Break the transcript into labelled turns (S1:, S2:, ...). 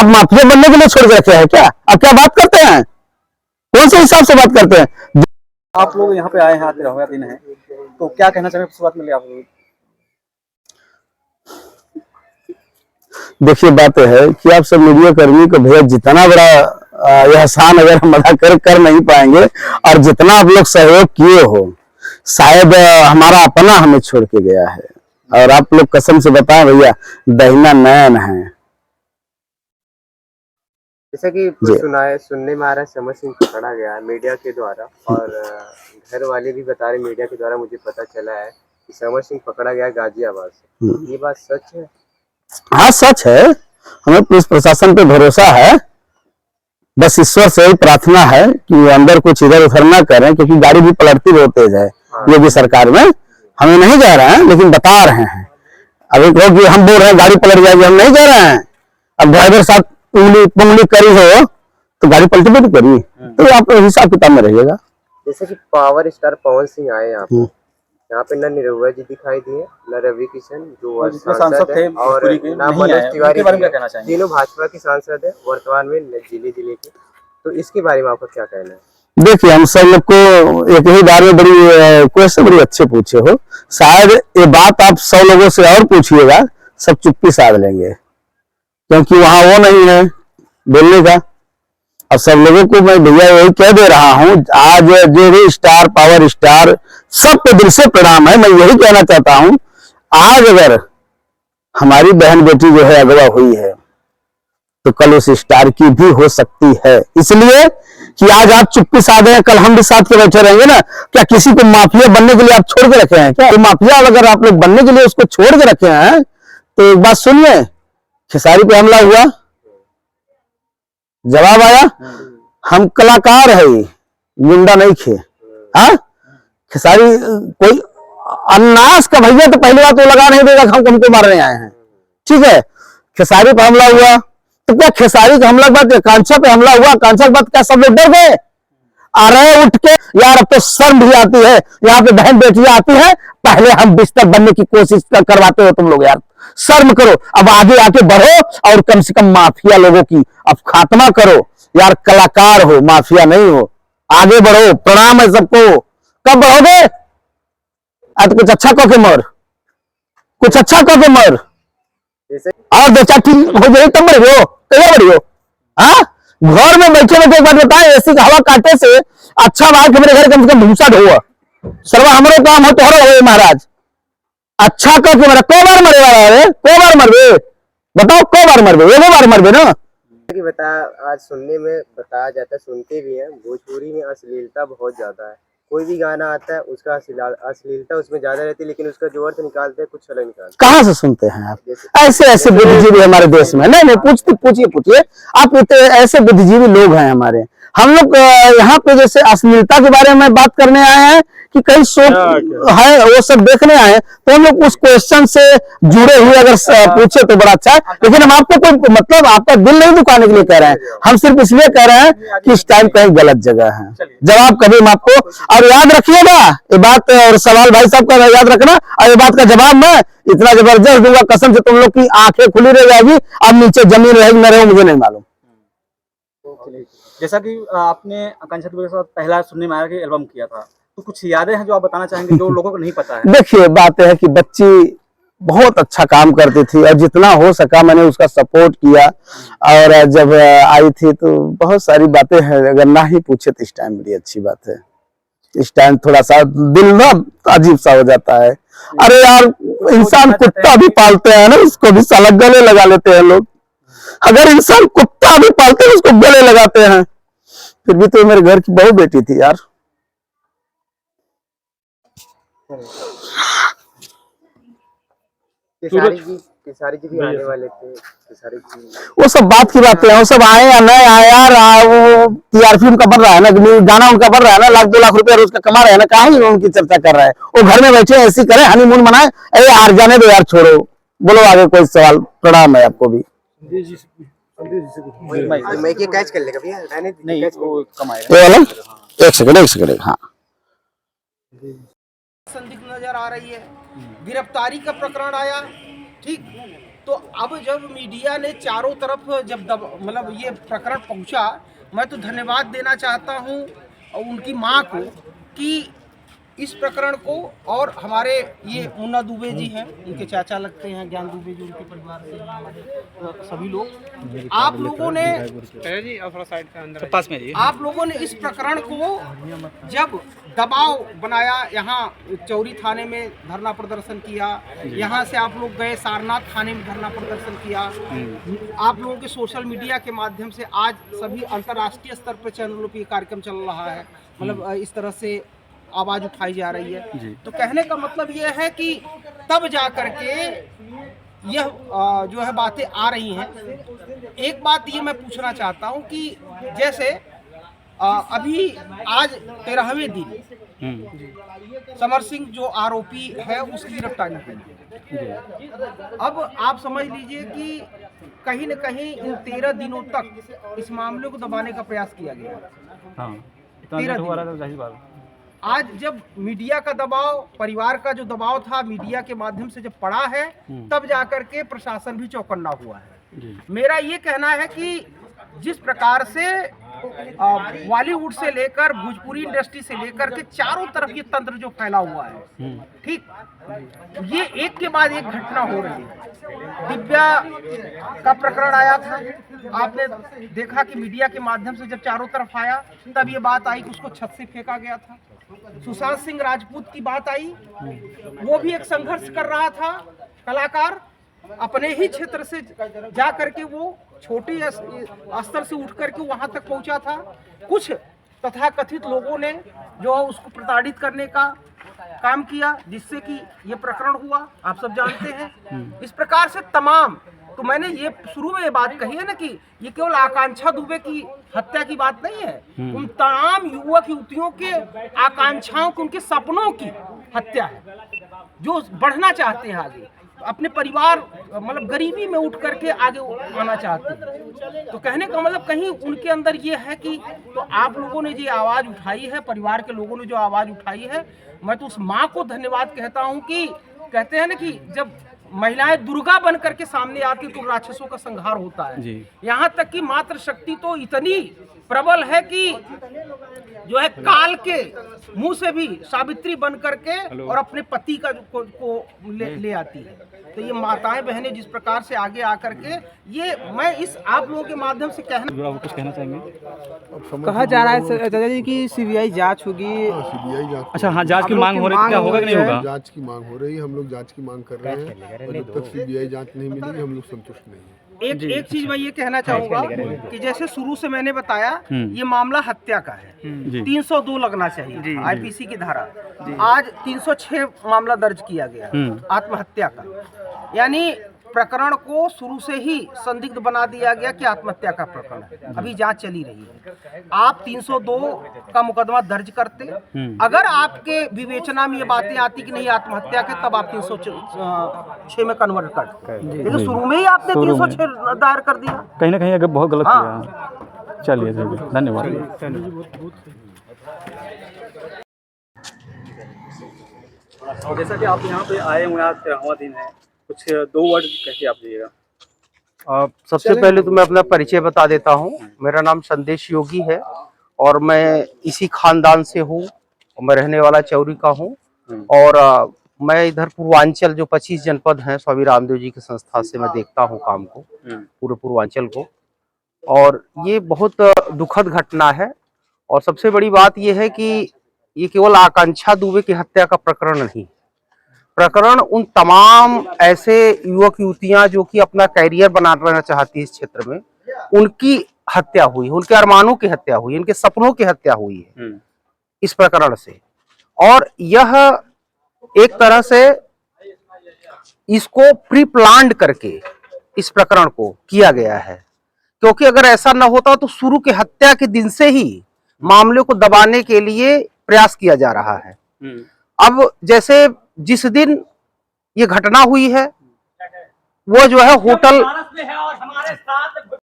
S1: आप माफिया बनने के लिए छोड़ के रखे हैं क्या? आप क्या बात करते हैं? कौन से हिसाब से बात करते हैं?
S2: आप लोग यहाँ पे आए हैं, आज 13वां दिन है, तो क्या कहना चाहेंगे शुरुआत में आप लोग?
S1: देखिए बात है कि आप सब मीडिया कर्मी को भैया जितना बड़ा एहसान अगर हम अदा कर नहीं पाएंगे, और जितना आप लोग सहयोग किए हो, शायद हमारा अपना हमें छोड़ के गया है। और आप लोग कसम से बताएं भैया, दहिना नयन है।
S3: जैसा कि सुनने में आ रहा है समर सिंह पकड़ा गया है मीडिया के द्वारा, और घर वाले भी बता रहे मीडिया के द्वारा मुझे पता चला है कि समर सिंह पकड़ा गया गाजियाबाद से। ये बात सच है?
S1: हाँ सच है, हमें पुलिस प्रशासन पे भरोसा है। बस ईश्वर से ही प्रार्थना है कि वो अंदर कुछ इधर उधर ना करें, क्योंकि गाड़ी भी पलटती बहुत तेज है योगी सरकार में। हमें नहीं जा रहे हैं, लेकिन बता रहे हैं। अभी कहो कि हम बोल रहे हैं गाड़ी पलट जाएगी, हम नहीं जा रहे हैं। अब ड्राइवर साथ उंगली करी हो तो गाड़ी पलटी भी तो करी, तो आप हिसाब किताब में रहिएगा।
S3: जैसे कि पावर स्टार पवन सिंह आए यहाँ पे न निरहुआ जी दिखाई दिए, न रवि किशन जो सांसद थे, और न मनोज तिवारी, तीनों भाजपा के सांसद है वर्तमान में जिले के। तो इसके बारे में आपका क्या कहना है?
S1: देखिए, हम सब लोग को एक ही बार में बड़ी क्वेश्चन बड़ी अच्छे पूछे हो। शायद ये बात आप 100 लोगों से और पूछिएगा, सब चुप्पी साध लेंगे, क्योंकि वहां वो नहीं है बोलने का। अब सब लोगों को मैं भैया यही कह दे रहा हूं, आज जो भी स्टार पावर स्टार सबको दिल से प्रणाम है। मैं यही कहना चाहता हूं, आज अगर हमारी बहन बेटी जो है अगवा हुई है, तो कल उस स्टार की भी हो सकती है। इसलिए कि आज आप चुप्पी साधे हैं, कल हम भी साथ के बैठे रहेंगे ना। क्या किसी को माफिया बनने के लिए आप छोड़ के रखे हैं क्या? तो माफिया अगर आप लोग बनने के लिए उसको छोड़ के रखे हैं, तो एक बात सुनिए, खेसारी पे हमला हुआ, जवाब आया, हम कलाकार है, गुंडा नहीं खे। हाँ, खेसारी कोई अन्नास का भैया तो पहली बात तो लगा नहीं देगा हम हमको मारने आए हैं, ठीक है। खेसारी पे हमला हुआ, तो क्या खेसारी का हमला के बाद कांचा पे हमला हुआ, कांचा के बाद क्या सब लोग डर गए? आ रहे उठ के, यार अब तो शर्म भी आती है, यहाँ पे बहन बेटियां आती है, पहले हम बिस्तर बनने की कोशिश करवाते हो तुम लोग, यार शर्म करो। अब आगे आके बढ़ो और कम से कम माफिया लोगों की अब खात्मा करो। यार कलाकार हो, माफिया नहीं हो, आगे बढ़ो। प्रणाम है सबको। कब बढ़ोगे? तो कुछ अच्छा कह के मर, कुछ अच्छा कह के मर, और दो चार ठीक हो जाए तब बढ़ियो, कैसे बढ़ियो? हाँ, घर में बैठे बैठे एक बात बताए, ऐसी हवा काटे से अच्छा बात कि मेरे घर कम से कम भूसा ढोआ सर्वा हमारे काम हो तो हो महाराज। अच्छा कह के मरे, को बार मरे वाला, को बार मरबे बताओ, को बार मरबे? एगो बार मरबे ना।
S3: कि बता आज सुनने में बताया जाता है, सुनते भी हैं, भोजपुरी में अश्लीलता बहुत ज्यादा है। कोई भी गाना आता है उसका अश्लीलता उसमें ज्यादा रहती है, लेकिन उसका जो अर्थ निकालते हैं कुछ अलग निकालते हैं।
S1: कहाँ से सुनते हैं आप? ऐसे ऐसे बुद्धिजीवी हमारे देश में नहीं पूछिए आप, इतने ऐसे बुद्धिजीवी लोग हैं हमारे। हम लोग यहाँ पे जैसे अश्लीलता के बारे में बात करने आए हैं कि कई शो है वो सब देखने आए हैं, तो हम लोग उस क्वेश्चन से जुड़े हुए अगर पूछे तो बड़ा अच्छा है। लेकिन हम आपको कोई मतलब आपका दिल नहीं दुखाने के लिए कह रहे हैं, हम सिर्फ इसलिए कह रहे हैं कि इस टाइम कहीं गलत जगह है। जवाब कभी हम आपको, और याद रखिएगा ये बात, और सवाल भाई साहब का याद रखना, और ये बात का जवाब मैं इतना जबरदस्त दूंगा, कसम से तुम लोग की आंखें खुली रह जाएगी, अब नीचे जमीन रहेगी न रहे मुझे नहीं मालूम।
S2: जैसा कि आपने आकांक्षा दुबे के साथ पहला सुनने में आया कि एल्बम किया था, तो कुछ यादें हैं जो आप बताना चाहेंगे जो लोगों को नहीं पता है?
S1: देखिए बात है कि बच्ची बहुत अच्छा काम करती थी, और जितना हो सका मैंने उसका सपोर्ट किया। और जब आई थी तो बहुत सारी बातें हैं, अगर ना ही पूछे तो इस टाइम बड़ी अच्छी बात है। इस टाइम थोड़ा सा दिल ना अजीब सा हो जाता है। अरे यार, इंसान कुत्ता भी पालते हैं ना, उसको भी साला गले लगा लेते हैं लोग। अगर इंसान कुत्ता भी पालते हैं उसको गले लगाते हैं, फिर भी तो मेरे घर की बहू बेटी थी यार।
S3: खेसारी जी भी आने वाले थे, खेसारी जी
S1: वो सब बात की बातें हैं, वो सब आए या नहीं आए यार, वो टीआरपी उनका बढ़ रहा है ना, गाना उनका बढ़ रहा है ना, लाख 2 लाख रुपया रोज का कमा रहे हैं ना, कहाँ उनकी चर्चा कर रहा है? वो घर में बैठे ऐसी करें, हनीमून मनाए। अरे यार जाने दो यार, छोड़ो, बोलो आगे कोई सवाल। प्रणाम है आपको भी।
S3: कैच कर लेगा भैया, नहीं वो
S1: कमाएगा। एक सेकंड हाँ,
S4: संदिग्ध नजर आ रही है। गिरफ्तारी का प्रकरण आया, ठीक, तो अब जब मीडिया ने चारों तरफ जब मतलब ये प्रकरण पहुंचा, मैं तो धन्यवाद देना चाहता हूं उनकी मां को कि इस प्रकरण को, और हमारे ये मुन्ना दुबे जी हैं, उनके चाचा लगते हैं, ज्ञान दुबे जी उनके परिवार से हैं, हमारे सभी लोग, आप लोगों ने आप लोगों ने इस प्रकरण को जब दबाव बनाया, यहाँ चौरी थाने में धरना प्रदर्शन किया, यहाँ से आप लोग गए सारनाथ थाने में धरना प्रदर्शन किया, आप लोगों के सोशल मीडिया के माध्यम से आज सभी अंतर्राष्ट्रीय स्तर पर चैनलों पर कार्यक्रम चल रहा है, मतलब इस तरह से आवाज उठाई जा रही है। तो कहने का मतलब यह है कि तब जा करके यह जो है बातें आ रही हैं। एक बात ये मैं पूछना चाहता हूं कि जैसे अभी आज 13वें दिन समर सिंह जो आरोपी है उसकी गिरफ्तारी हुई। अब आप समझ लीजिए कि कहीं न कहीं इन 13 दिनों तक इस मामले को दबाने का प्रयास किया गया। 13 दिन। आज जब मीडिया का दबाव, परिवार का जो दबाव था मीडिया के माध्यम से जब पड़ा है, तब जाकर के प्रशासन भी चौकन्ना हुआ है। मेरा ये कहना है कि जिस प्रकार से बॉलीवुड से लेकर भोजपुरी इंडस्ट्री से लेकर के चारों तरफ ये तंत्र जो फैला हुआ है, ठीक, ये एक के बाद एक घटना हो रही है। दिव्या का प्रकरण आया था, आपने देखा कि मीडिया के माध्यम से जब चारों तरफ आया तब ये बात आई कि उसको छत से फेंका गया था। सुशांत सिंह राजपूत की बात आई, वो भी एक संघर्ष कर रहा था, कलाकार अपने ही क्षेत्र से जा करके वो छोटे स्तर से उठ करके वहां तक पहुंचा था। कुछ तथाकथित लोगों ने जो उसको प्रताड़ित करने का काम किया, जिससे कि ये प्रकरण हुआ, आप सब जानते हैं। इस प्रकार से तमाम, तो मैंने ये शुरू में ये बात कही है ना कि ये केवल आकांक्षा दुबे की हत्या की बात नहीं है, उन तमाम युवक युवतियों के आकांक्षाओं की, उनके सपनों की हत्या है, जो बढ़ना चाहते हैं आगे, अपने परिवार मतलब गरीबी में उठ करके आगे आना चाहते हैं। तो कहने का मतलब कहीं उनके अंदर ये है कि, तो आप लोगों ने जो आवाज़ उठाई है, परिवार के लोगों ने जो आवाज़ उठाई है, मैं तो उस माँ को धन्यवाद कहता हूँ कि कहते हैं ना कि जब महिलाएं दुर्गा बन करके सामने आती तो राक्षसों का संहार होता है। यहाँ तक कि मातृ शक्ति तो इतनी प्रबल है कि जो है काल के मुंह से भी सावित्री बन करके और अपने पति का को ले आती है। तो ये माताएं बहनें जिस प्रकार से आगे आकर के, ये मैं इस आप लोगों के माध्यम से कुछ कहना चाहेंगे।
S5: कहा जा रहा है चाचा जी कि सीबीआई जांच होगी।
S6: सीबीआई जांच।
S2: अच्छा, हाँ, जांच की मांग हो रही है, क्या होगा कि नहीं होगा?
S6: जांच की मांग हो रही है, हम लोग जांच की मांग कर रहे हैं, और जब तक सीबीआई जांच नहीं मिलेगी हम लोग संतुष्ट नहीं है।
S4: एक चीज मैं ये कहना चाहूंगा कि जैसे शुरू से मैंने बताया, ये मामला हत्या का है, 302 लगना चाहिए आईपीसी की धारा। आज 306 मामला दर्ज किया गया आत्महत्या का, यानी प्रकरण को शुरू से ही संदिग्ध बना दिया गया कि आत्महत्या का प्रकरण है। अभी जांच चली रही है। आप 302 का मुकदमा दर्ज करते, अगर आपके विवेचना में ये बातें आती कि नहीं आत्महत्या के, तब आप 306 में कन्वर्ट करते। लेकिन शुरू में ही आपने 306 दायर कर दिया,
S2: कहीं ना कहीं अगर बहुत गलत किया। चलिए, धन्यवाद। और जैसा कि आप यहाँ पे आए हुए, आज 13वां दिन है, कुछ 2 वर्ड कैसे आप दीजिएगा?
S3: सबसे पहले तो मैं अपना परिचय बता देता हूँ। मेरा नाम संदेश योगी है और मैं इसी खानदान से हूँ। मैं रहने वाला चौरी का हूँ और मैं इधर पूर्वांचल जो 25 जनपद हैं, स्वामी रामदेव जी की संस्था से मैं देखता हूँ काम को, पूरे पूर्वांचल को। और ये बहुत दुखद घटना है। और सबसे बड़ी बात ये है कि ये केवल आकांक्षा दुबे की हत्या का प्रकरण नहीं, प्रकरण उन तमाम ऐसे युवक युवतियां जो कि अपना कैरियर बनाना चाहती है इस क्षेत्र में, उनकी हत्या हुई, उनके अरमानों की हत्या हुई, उनके सपनों की हत्या हुई है इस प्रकरण से। और यह एक तरह से इसको प्री प्लान्ड करके इस प्रकरण को किया गया है, क्योंकि अगर ऐसा न होता तो शुरू के हत्या के दिन से ही मामले को दबाने के लिए प्रयास किया जा रहा है। अब जैसे जिस दिन ये घटना हुई है, वो जो है होटल